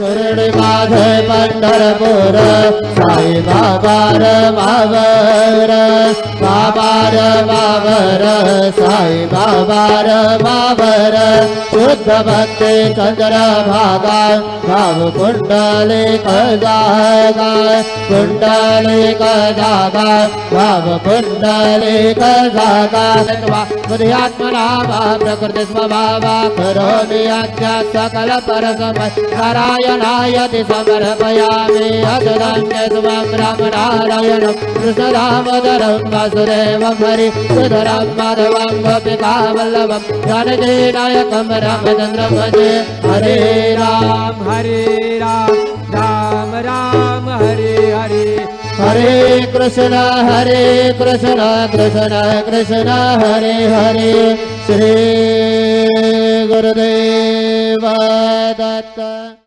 शिर्डी माझे पंढरपूर साई बाबा मावर बाबार मावर साई बाबार मावर शुद्ध भक्ती चंद्र भागा भाव कुंडलिक जागा कुंडलिक जागा भाव कुंडलिक जागा बुद्ध्यात्मना प्रकृति स्वभावा करोमि आज्ञा सकल परसमय नारायणायति समर्पयामि अधनन्य स्वं रामनारायणं कृष्णदामोदरं वासुदेवं हरि सुधरं माधवं गोपिकावल्लभं जानकीनायकं रामचन्द्रं भजे हरे राम राम राम हरे हरे हरे कृष्ण कृष्ण कृष्ण हरे हरे श्री गुरुदेव दत्त।